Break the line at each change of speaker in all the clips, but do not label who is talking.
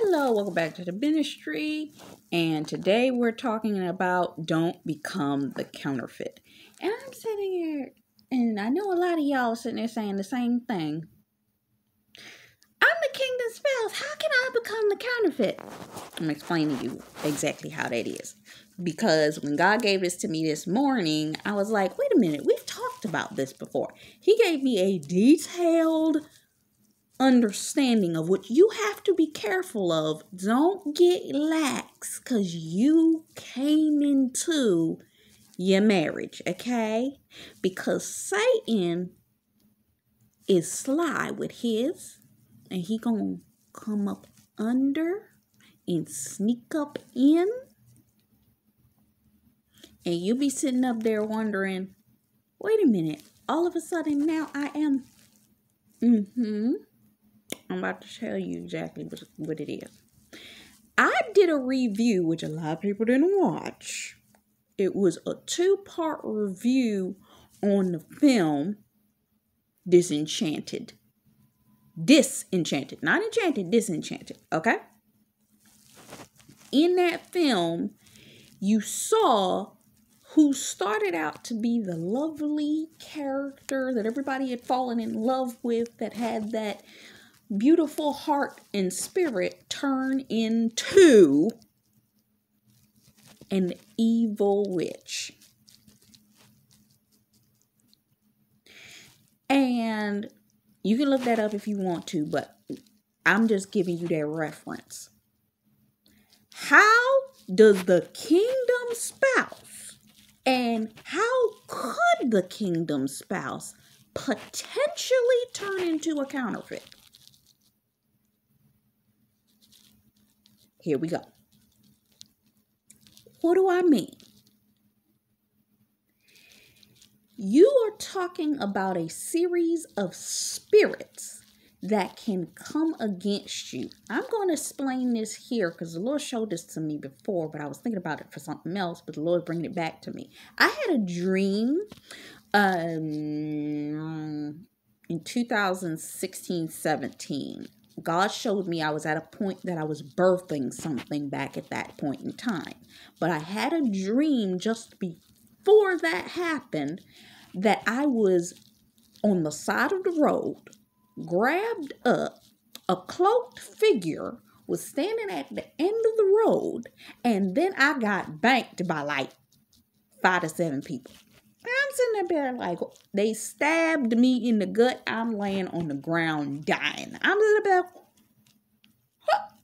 Hello, welcome back to the ministry, and today we're talking about don't become the counterfeit. And I'm sitting here, and I know a lot of y'all sitting there saying the same thing. I'm the kingdom's spouse. How can I become the counterfeit? I'm explaining to you exactly how that is. Because when God gave this to me this morning, I was like, wait a minute, we've talked about this before. He gave me a detailed understanding of what you have to be careful of. Don't get lax because you came into your marriage, okay? Because Satan is sly with his, and he gonna come up under and sneak up in, and you be sitting up there wondering, wait a minute, all of a sudden now I am I'm about to tell you exactly what it is. I did a review, which a lot of people didn't watch. It was a 2-part review on the film Disenchanted. Disenchanted. Not enchanted, disenchanted. Okay? In that film, you saw who started out to be the lovely character that everybody had fallen in love with, that had that beautiful heart and spirit, turn into an evil witch. And you can look that up if you want to, but I'm just giving you that reference. How does the kingdom spouse, and how could the kingdom spouse potentially turn into a counterfeit? Here we go. What do I mean? You are talking about a series of spirits that can come against you. I'm going to explain this here because the Lord showed this to me before, but I was thinking about it for something else, but the Lord bringing it back to me. I had a dream in 2016-17. God showed me I was at a point that I was birthing something back at that point in time. But I had a dream just before that happened that I was on the side of the road, grabbed up, a cloaked figure was standing at the end of the road, and then I got banked by like 5 to 7 people. I'm sitting up there like, they stabbed me in the gut. I'm laying on the ground dying. I'm sitting up there,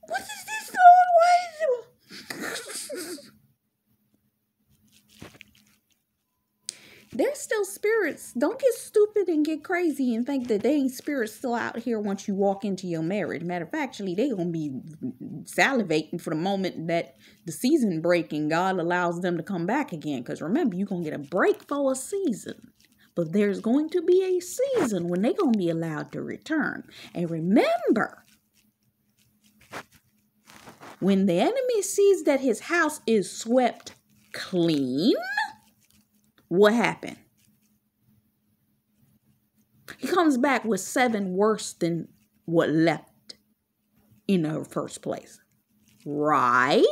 what is this, Lord? Why is it? There's still spirits. Don't get stupid and get crazy and think that they ain't spirits still out here once you walk into your marriage. Matter of fact, actually, they're going to be salivating for the moment that the season break and God allows them to come back again. Because remember, you're going to get a break for a season. But there's going to be a season when they're going to be allowed to return. And remember, when the enemy sees that his house is swept clean, what happened? He comes back with 7 worse than what left in the first place. Right?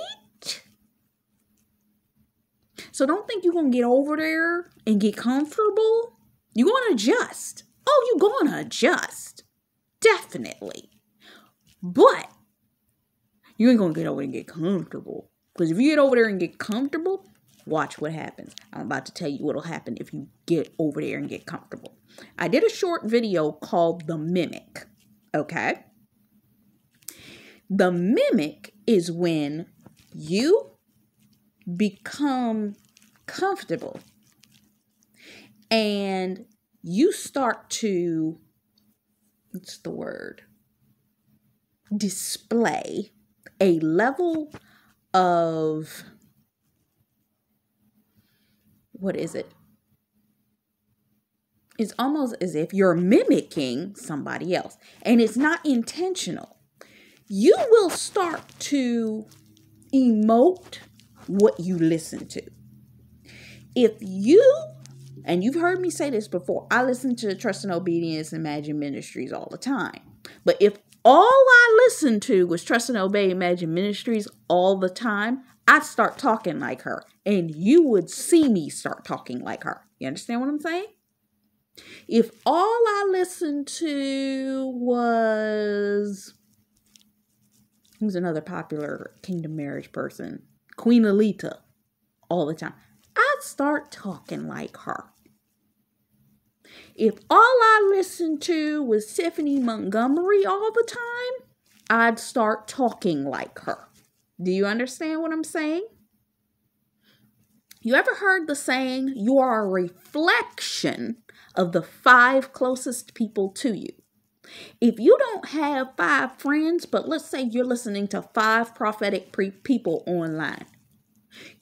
So don't think you're going to get over there and get comfortable. You're going to adjust. Oh, you're going to adjust. Definitely. But you ain't going to get over there and get comfortable. Because if you get over there and get comfortable, watch what happens. I'm about to tell you what will happen if you get over there and get comfortable. I did a short video called The Mimic. Okay? The mimic is when you become comfortable and you start to, what's the word? Display a level of, what is it? It's almost as if you're mimicking somebody else, and it's not intentional. You will start to emote what you listen to. If you, and you've heard me say this before, I listen to Trust and Obedience and Magic Ministries all the time. But if all I listened to was Trust and Obey Imagine Ministries all the time, I'd start talking like her. And you would see me start talking like her. You understand what I'm saying? If all I listened to was, who's another popular Kingdom Marriage person? Queen Alita all the time, I'd start talking like her. If all I listened to was Tiffany Montgomery all the time, I'd start talking like her. Do you understand what I'm saying? You ever heard the saying, you are a reflection of the 5 closest people to you? If you don't have 5 friends, but let's say you're listening to 5 prophetic people online,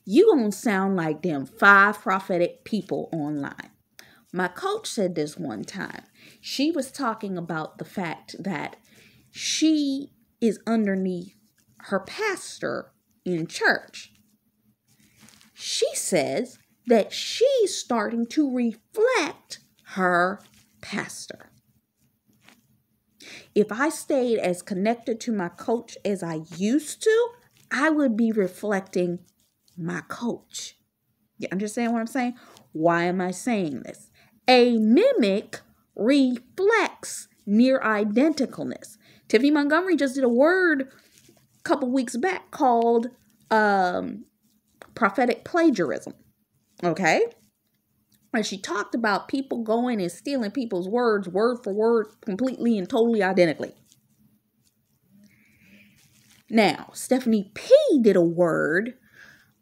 you're going to sound like them 5 prophetic people online. My coach said this one time. She was talking about the fact that she is underneath her pastor in church. She says that she's starting to reflect her pastor. If I stayed as connected to my coach as I used to, I would be reflecting my coach. You understand what I'm saying? Why am I saying this? A mimic reflects near identicalness. Tiffany Montgomery just did a word a couple weeks back called prophetic plagiarism. Okay? And she talked about people going and stealing people's words word for word, completely and totally identically. Now, Stephanie P did a word,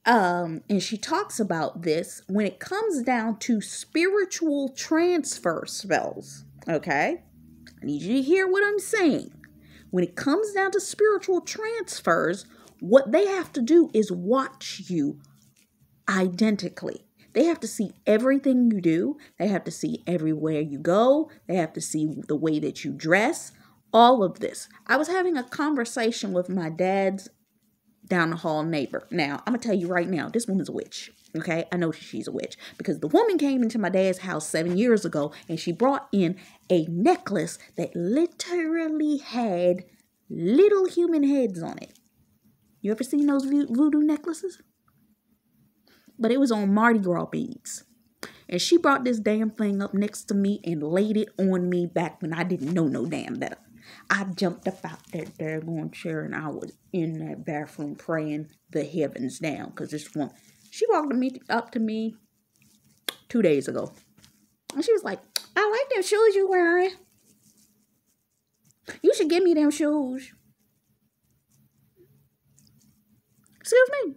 and she talks about this when it comes down to spiritual transfer spells. Okay? I need you to hear what I'm saying. When it comes down to spiritual transfers, what they have to do is watch you identically. They have to see everything you do. They have to see everywhere you go. They have to see the way that you dress. All of this. I was having a conversation with my dad's down the hall neighbor. Now, I'm going to tell you right now, this woman's a witch. Okay? I know she's a witch because the woman came into my dad's house 7 years ago and she brought in a necklace that literally had little human heads on it. You ever seen those voodoo necklaces? But it was on Mardi Gras beads. And she brought this damn thing up next to me and laid it on me back when I didn't know no damn better. I jumped up out that daggone chair and I was in that bathroom praying the heavens down. Because this one, she walked up to me 2 days ago. And she was like, I like them shoes you wearing. You should give me them shoes. Excuse me.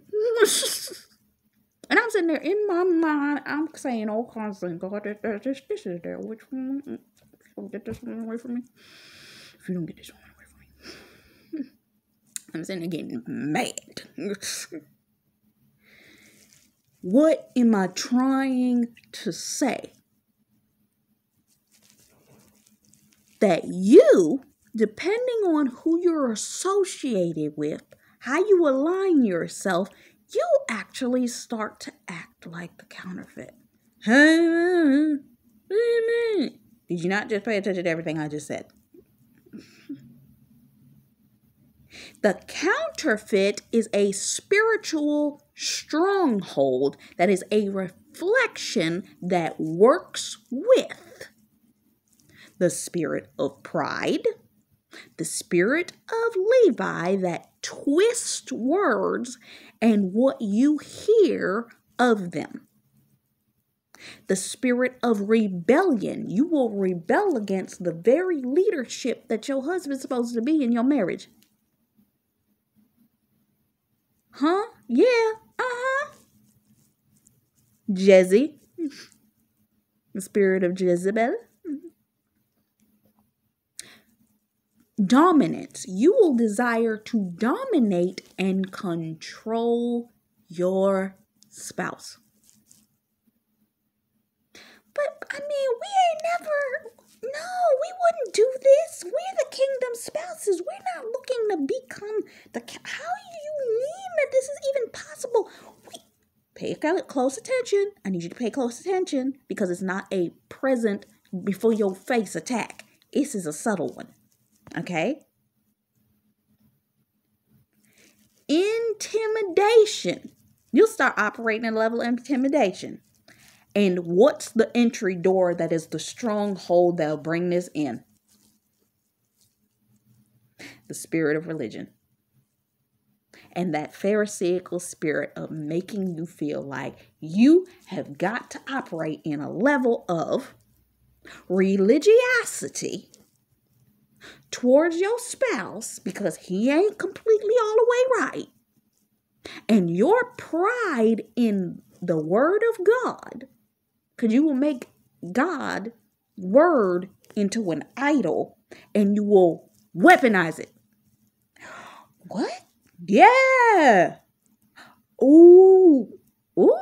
And I'm sitting there in my mind, I'm saying all kinds of things. God, this is there. Which one? Don't get this one away from me. If you don't get this one away from me. I'm sitting there getting mad. What am I trying to say? That you, depending on who you're associated with, how you align yourself, you actually start to act like the counterfeit. Did you not just pay attention to everything I just said? The counterfeit is a spiritual stronghold that is a reflection that works with the spirit of pride, the spirit of Levi that twists words and what you hear of them. The spirit of rebellion. You will rebel against the very leadership that your husband's supposed to be in your marriage. Huh? Yeah. Jezzy. The spirit of Jezebel. Dominance. You will desire to dominate and control your spouse. But, we wouldn't do this. We're the kingdom spouses. We're not looking to become how do you mean that this is even possible? Pay close attention. I need you to pay close attention because it's not a present before your face attack. This is a subtle one. Okay? intimidation. You'll start operating at a level of intimidation. And what's the entry door that is the stronghold that'll bring this in? The spirit of religion. And that Pharisaical spirit of making you feel like you have got to operate in a level of religiosity towards your spouse because he ain't completely all the way right. And your pride in the word of God, because you will make God word into an idol and you will weaponize it. What? Yeah. Ooh. Ooh.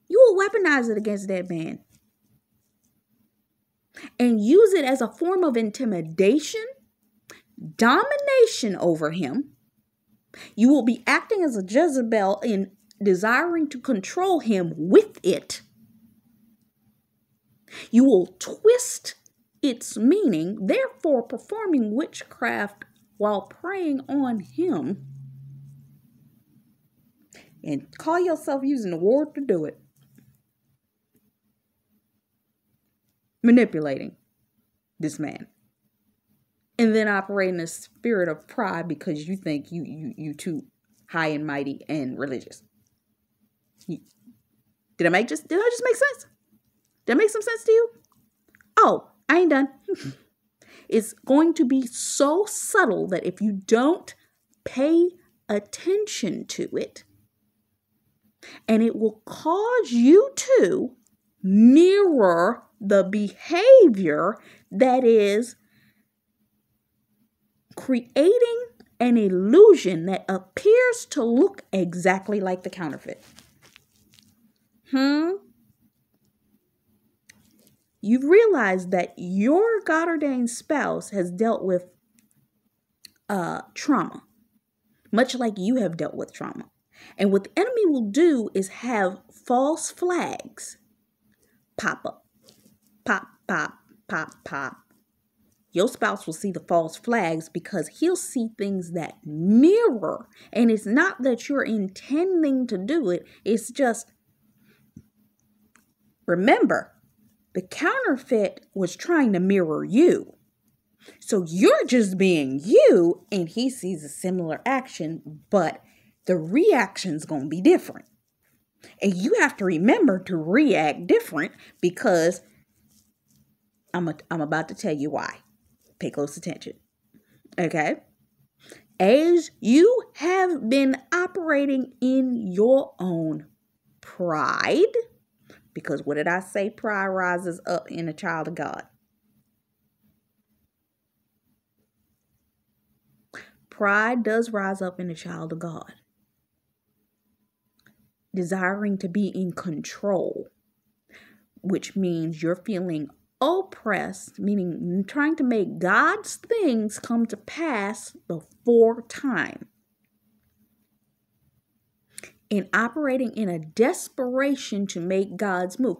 You will weaponize it against that man and use it as a form of intimidation, domination over him. You will be acting as a Jezebel in desiring to control him with it. You will twist its meaning, therefore performing witchcraft while preying on him, and call yourself using the word to do it. Manipulating this man. And then operating a spirit of pride because you think you too high and mighty and religious. Did I just make sense? Did that make some sense to you? Oh, I ain't done. It's going to be so subtle that if you don't pay attention to it, and it will cause you to mirror the behavior that is creating an illusion that appears to look exactly like the counterfeit. You've realized that your God-ordained spouse has dealt with trauma, much like you have dealt with trauma. And what the enemy will do is have false flags pop up. Pop, pop, pop, pop. Your spouse will see the false flags because he'll see things that mirror. And it's not that you're intending to do it. It's just, remember, the counterfeit was trying to mirror you. So you're just being you, and he sees a similar action, but the reaction's going to be different. And you have to remember to react different because I'm about to tell you why. Pay close attention. Okay? As you have been operating in your own pride, because what did I say? Pride rises up in a child of God. Pride does rise up in a child of God. Desiring to be in control, which means you're feeling oppressed, meaning trying to make God's things come to pass before time. And operating in a desperation to make God's move.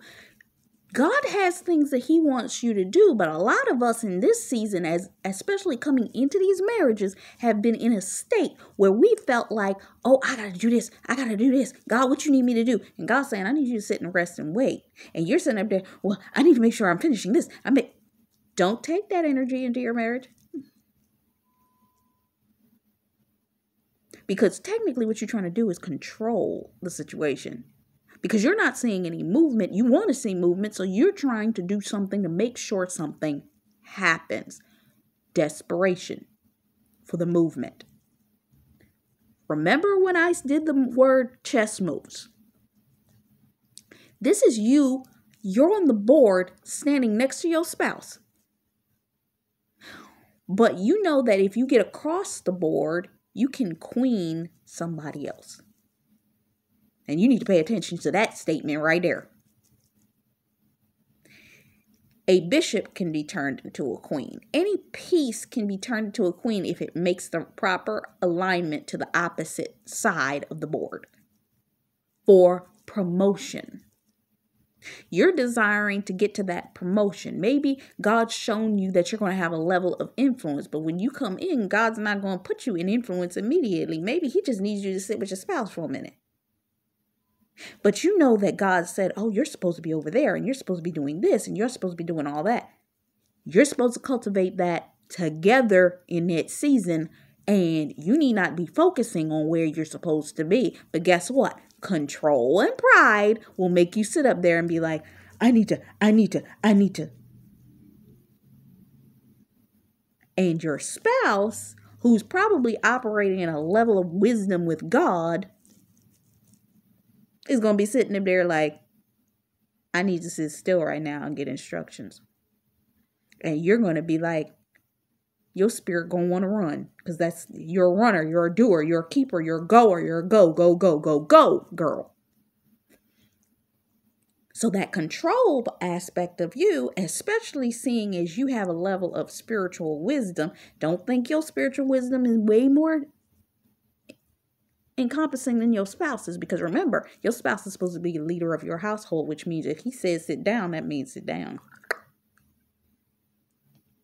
God has things that he wants you to do, but a lot of us in this season, especially coming into these marriages, have been in a state where we felt like, oh, I got to do this. I got to do this. God, what you need me to do? And God's saying, I need you to sit and rest and wait. And you're sitting up there, well, I need to make sure I'm finishing this. Don't take that energy into your marriage. Because technically what you're trying to do is control the situation. Because you're not seeing any movement. You want to see movement, so you're trying to do something to make sure something happens. Desperation for the movement. Remember when I did the word chess moves? This is you're on the board standing next to your spouse. But you know that if you get across the board, you can queen somebody else. And you need to pay attention to that statement right there. A bishop can be turned into a queen. Any piece can be turned into a queen if it makes the proper alignment to the opposite side of the board for promotion. You're desiring to get to that promotion. Maybe God's shown you that you're going to have a level of influence, but when you come in, God's not going to put you in influence immediately. Maybe he just needs you to sit with your spouse for a minute. But you know that God said, oh, you're supposed to be over there and you're supposed to be doing this and you're supposed to be doing all that. You're supposed to cultivate that together in that season, and you need not be focusing on where you're supposed to be. But guess what? Control and pride will make you sit up there and be like, I need to. And your spouse, who's probably operating in a level of wisdom with God, is going to be sitting up there like, I need to sit still right now and get instructions. And you're going to be like, your spirit going to want to run, because that's, you're a runner, you're a doer, you're a keeper, you're a goer, you're a go, girl. So that control aspect of you, especially seeing as you have a level of spiritual wisdom, don't think your spiritual wisdom is way more encompassing than your spouse's, because remember, your spouse is supposed to be the leader of your household, which means if he says sit down, that means sit down.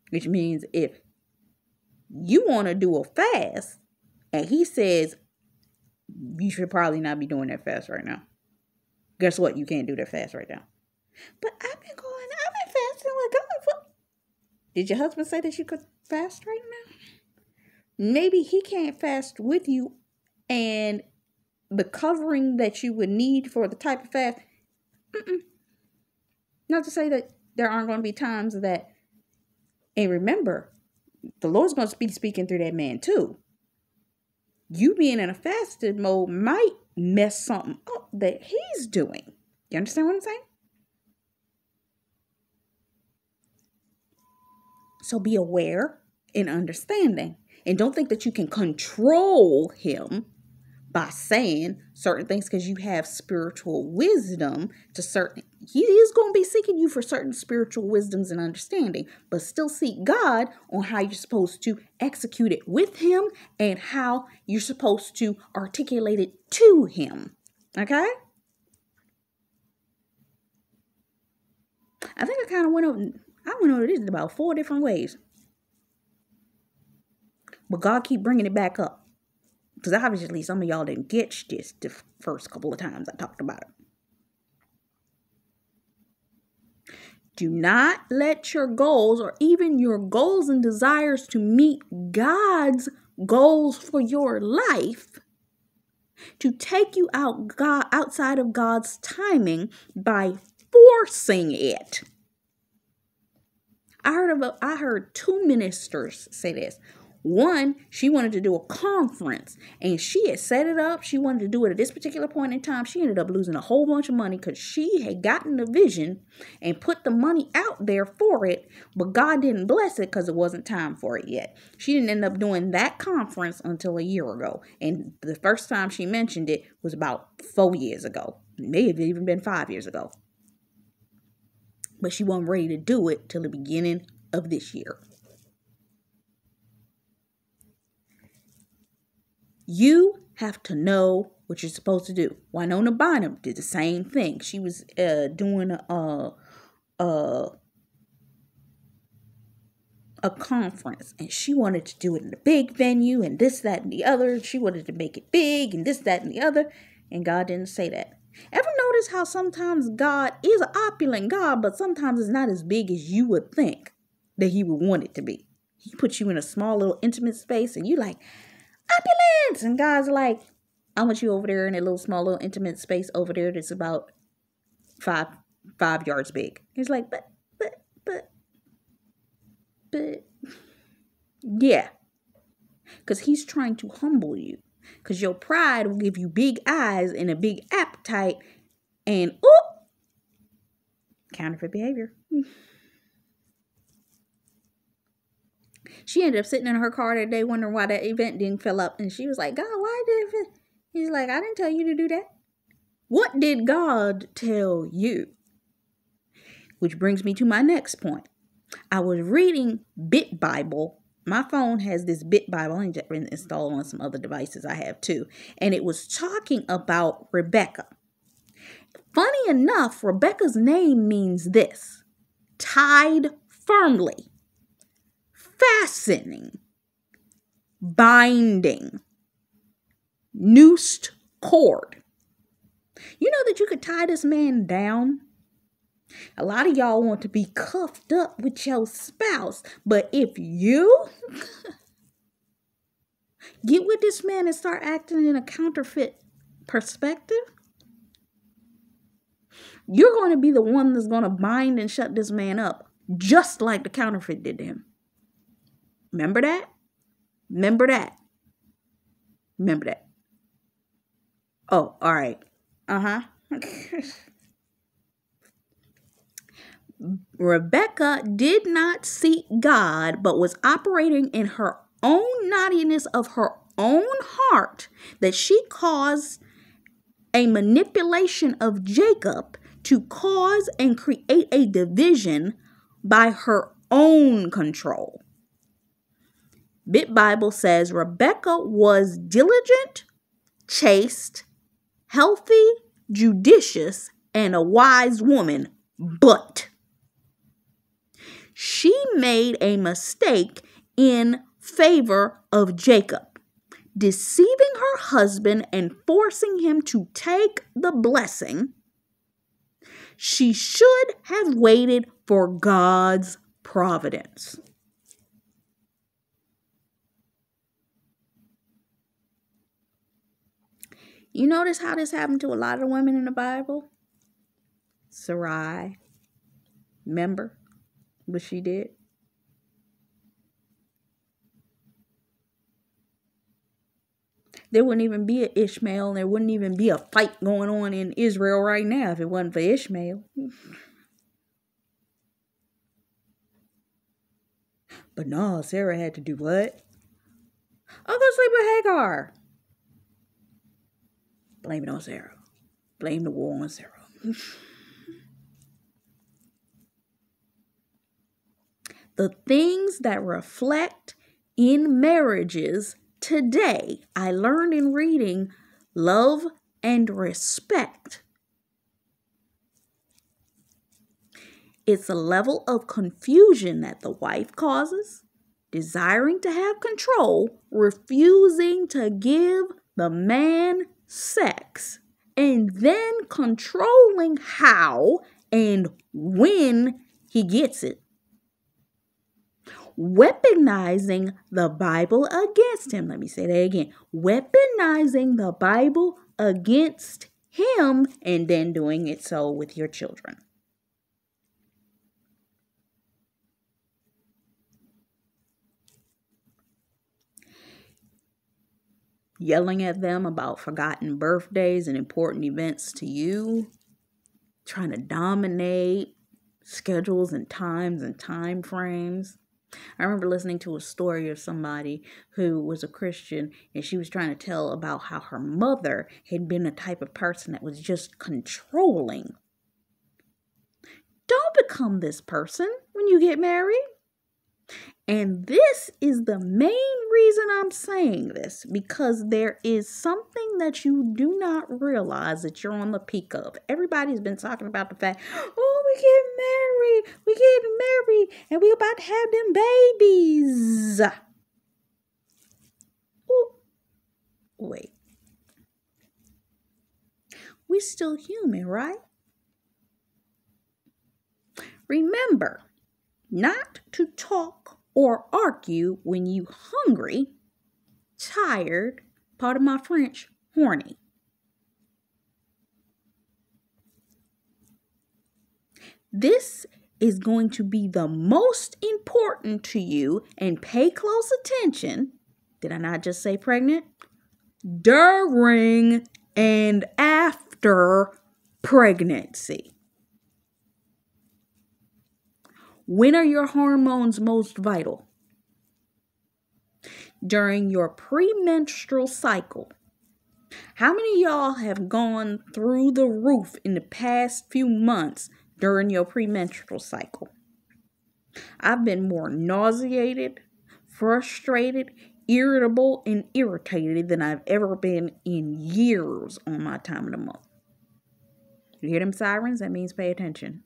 Which means if you want to do a fast and he says you should probably not be doing that fast right now, guess what? You can't do that fast right now. But I've been fasting with God. Did your husband say that you could fast right now? Maybe he can't fast with you, and the covering that you would need for the type of fast. Not to say that there aren't going to be times that, and remember, the Lord's going to be speaking through that man too. You being in a fasted mode might mess something up that he's doing. You understand what I'm saying? So be aware and understanding. And don't think that you can control him by saying certain things because you have spiritual wisdom to certain. He is going to be seeking you for certain spiritual wisdoms and understanding, but still seek God on how you're supposed to execute it with him and how you're supposed to articulate it to him. Okay? I think I went over this in about 4 different ways. But God keep bringing it back up. Because obviously some of y'all didn't get this the first couple of times I talked about it. Do not let your goals or even your goals and desires to meet God's goals for your life to take you outside of God's timing by forcing it. I heard 2 ministers say this. One, she wanted to do a conference and she had set it up. She wanted to do it at this particular point in time. She ended up losing a whole bunch of money because she had gotten the vision and put the money out there for it, but God didn't bless it because it wasn't time for it yet. She didn't end up doing that conference until a year ago. And the first time she mentioned it was about 4 years ago. It may have even been 5 years ago. But she wasn't ready to do it till the beginning of this year. You have to what you're supposed to do. Wona Bam did the same thing. She was doing a conference, and she wanted to do it in a big venue and this, that, and the other. She wanted to make it big and this, that, and the other. And God didn't say that. Ever notice how sometimes God is an opulent God, but sometimes it's not as big as you would think that he would want it to be. He puts you in a small little intimate space and you like, opulence! And God's like, I want you over there in a little small little intimate space over there that's about five yards big. He's like, but yeah. Because he's trying to humble you. Because your pride will give you big eyes and a big appetite and counterfeit behavior. She ended up sitting in her car that day wondering why that event didn't fill up. And she was like, God, why did it fill? He's like, I didn't tell you to do that. What did God tell you? Which brings me to my next point. I was reading Bit Bible. My phone has this Bit Bible. I need to install it on some other devices I have too. And it was talking about Rebecca. Funny enough, Rebecca's name means this: tied firmly, fastening, binding, noosed cord. You know that you could tie this man down? A lot of y'all want to be cuffed up with your spouse, but if you get with this man and start acting in a counterfeit perspective, you're going to be the one that's going to bind and shut this man up, just like the counterfeit did to him. Remember that? Remember that? Remember that? Oh, all right. Rebecca did not seek God, but was operating in her own naughtiness of her own heart, that she caused a manipulation of Jacob to cause and create a division by her own control. Bit Bible says Rebecca was diligent, chaste, healthy, judicious, and a wise woman, but she made a mistake in favor of Jacob, deceiving her husband and forcing him to take the blessing. She should have waited for God's providence. You notice how this happened to a lot of the women in the Bible? Sarai, remember what she did? There wouldn't even be an Ishmael, and there wouldn't even be a fight going on in Israel right now if it wasn't for Ishmael. But no, Sarah had to do what? I'll go sleep with Hagar. Blame it on Sarah. Blame the war on Sarah. The things that reflect in marriages today, I learned in reading Love and Respect. It's a level of confusion that the wife causes, desiring to have control, refusing to give the man sex, and then controlling how and when he gets it. Weaponizing the Bible against him. Let me say that again. Weaponizing the Bible against him, and then doing it so with your children. Yelling at them about forgotten birthdays and important events to you. Trying to dominate schedules and times and time frames. I remember listening to a story of somebody who was a Christian, and she was trying to tell about how her mother had been a type of person that was just controlling. Don't become this person when you get married. And this is the main reason I'm saying this, because there is something that you do not realize that you're on the peak of. Everybody's been talking about the fact, oh, we getting married, and we about to have them babies. Ooh. Wait. We're still human, right? Remember, not to talk or argue when you hungry, tired, pardon my French, horny. This is going to be the most important to you, and pay close attention. Did I not just say pregnant? During and after pregnancy. When are your hormones most vital? During your premenstrual cycle. How many of y'all have gone through the roof in the past few months during your premenstrual cycle? I've been more nauseated, frustrated, irritable, and irritated than I've ever been in years on my time of the month. You hear them sirens? That means pay attention.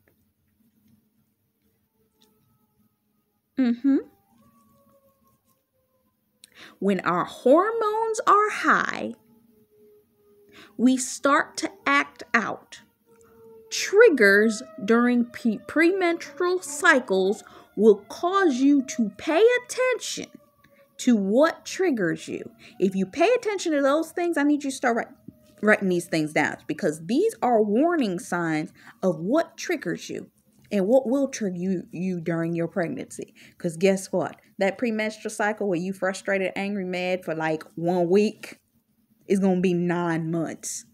When our hormones are high, we start to act out. Triggers during premenstrual cycles will cause you to pay attention to what triggers you. If you pay attention to those things, I need you to start writing these things down, because these are warning signs of what triggers you and what will trigger you during your pregnancy. Because guess what? That premenstrual cycle where you frustrated, angry, mad for like 1 week is going to be 9 months.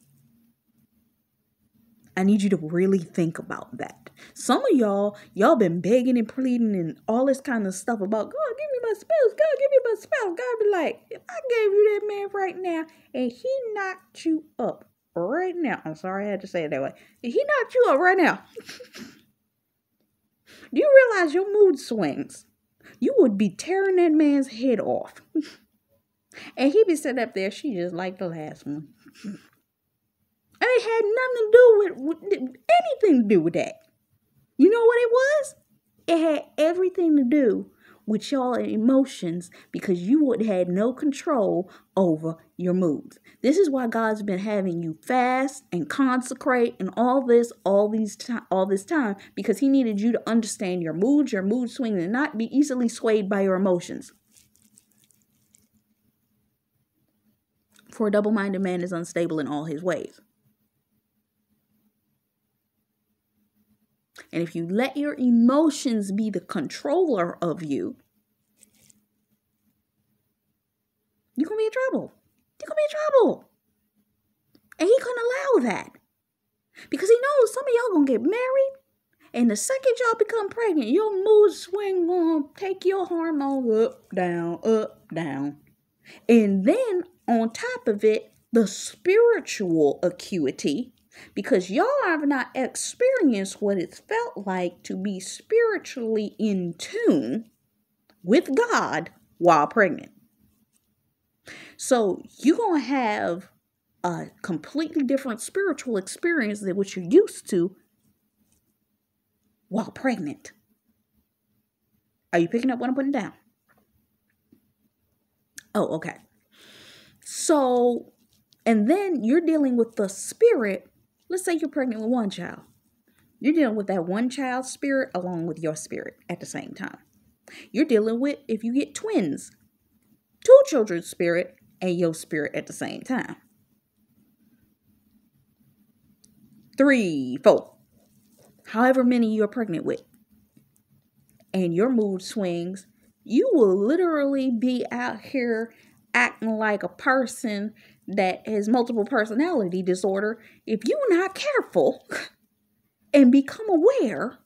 I need you to really think about that. Some of y'all been begging and pleading and all this kind of stuff about, God, give me my spouse. God, give me my spouse. God be like, if I gave you that man right now and he knocked you up right now. I'm sorry I had to say it that way. If he knocked you up right now, do you realize your mood swings? You would be tearing that man's head off. And he be sitting up there, she just like the last one. And it had nothing to do with anything to do with that. You know what it was? It had everything to do with your emotions, because you would have had no control over your moods. This is why God's been having you fast and consecrate and all this time, because he needed you to understand your moods, your mood swings, and not be easily swayed by your emotions. For a double-minded man is unstable in all his ways. And if you let your emotions be the controller of you, you're going to be in trouble. You're going to be in trouble. And he couldn't allow that. Because he knows some of y'all going to get married. And the second y'all become pregnant, your mood swing going to take your hormones up, down. And then on top of it, the spiritual acuity. Because y'all have not experienced what it's felt like to be spiritually in tune with God while pregnant. So you're going to have a completely different spiritual experience than what you're used to while pregnant. Are you picking up what I'm putting down? Oh, okay. So, and then you're dealing with the spirit. Let's say you're pregnant with one child. You're dealing with that one child's spirit along with your spirit at the same time. You're dealing with, if you get twins, 2 children's spirit and your spirit at the same time. 3, 4, however many you're pregnant with. And your mood swings, you will literally be out here acting like a person that has multiple personality disorder if you're not careful and become aware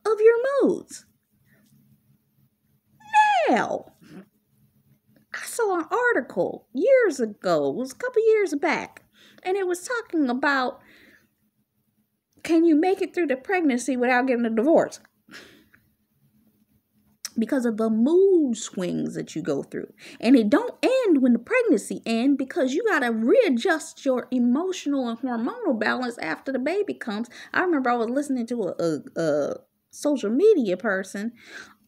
of your moods. Now, I saw an article years ago, it was a couple years back, and it was talking about, can you make it through the pregnancy without getting a divorce? Because of the mood swings that you go through. And it don't end when the pregnancy ends, because you got to readjust your emotional and hormonal balance after the baby comes. I remember I was listening to a social media person,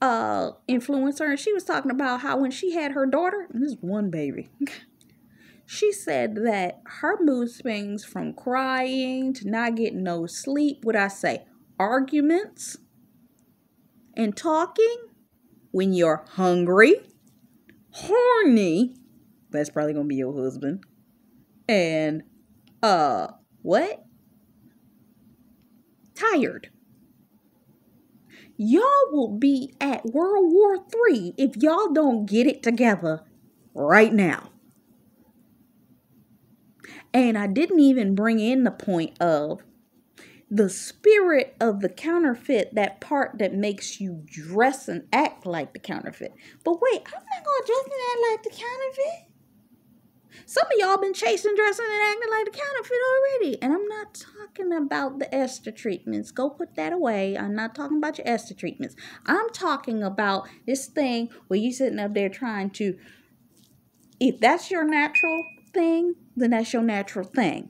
influencer, and she was talking about how when she had her daughter, and this is one baby, she said that her mood swings from crying to not getting no sleep, arguments and talking, when you're hungry, horny, that's probably going to be your husband, and, tired. Y'all will be at World War III if y'all don't get it together right now. And I didn't even bring in the point of the spirit of the counterfeit, that part that makes you dress and act like the counterfeit. But wait, I'm not going to dress and act like the counterfeit. Some of y'all been chasing, dressing, and acting like the counterfeit already. And I'm not talking about the Esther treatments. Go put that away. I'm not talking about your Esther treatments. I'm talking about this thing where you sitting up there trying to, if that's your natural thing, then that's your natural thing.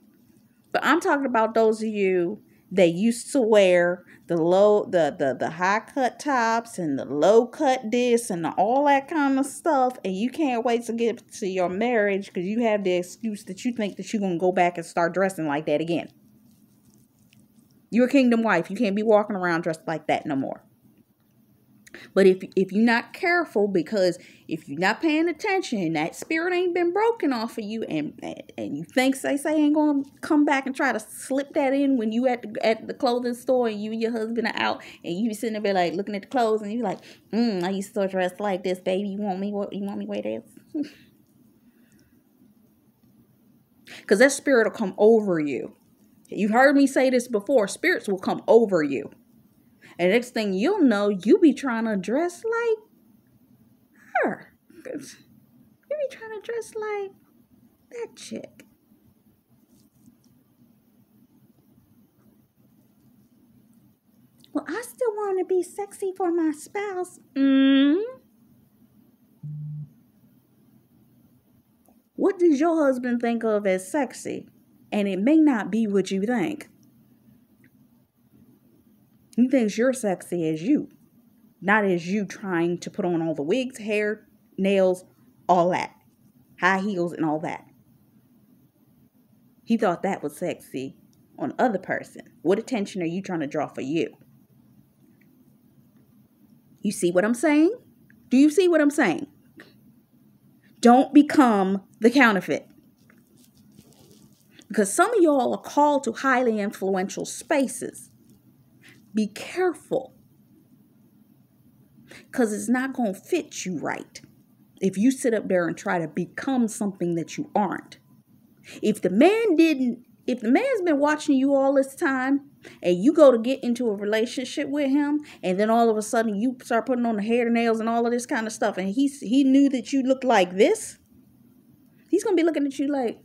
But I'm talking about those of you that used to wear the high cut tops and the low cut this and all that kind of stuff, and you can't wait to get to your marriage because you have the excuse that you think that you're gonna go back and start dressing like that again. You're a kingdom wife. You can't be walking around dressed like that no more. But if you're not careful, because if you're not paying attention and that spirit ain't been broken off of you, and you think say ain't gonna come back and try to slip that in when you at the clothing store and you and your husband are out and you sitting there like looking at the clothes and you like, I used to dress like this, baby. You want me to wear this? Because that spirit will come over you. You've heard me say this before. Spirits will come over you. And next thing you'll know, you be trying to dress like her. You be trying to dress like that chick. Well, I still want to be sexy for my spouse. What does your husband think of as sexy? And it may not be what you think. He thinks you're sexy as you. Not as you trying to put on all the wigs, hair, nails, all that. High heels and all that. He thought that was sexy on the other person. What attention are you trying to draw for you? You see what I'm saying? Do you see what I'm saying? Don't become the counterfeit. Because some of y'all are called to highly influential spaces. Be careful. Because it's not going to fit you right if you sit up there and try to become something that you aren't. If the man's been watching you all this time and you go to get into a relationship with him and then all of a sudden you start putting on the hair, nails and all of this kind of stuff and he knew that you looked like this, he's going to be looking at you like,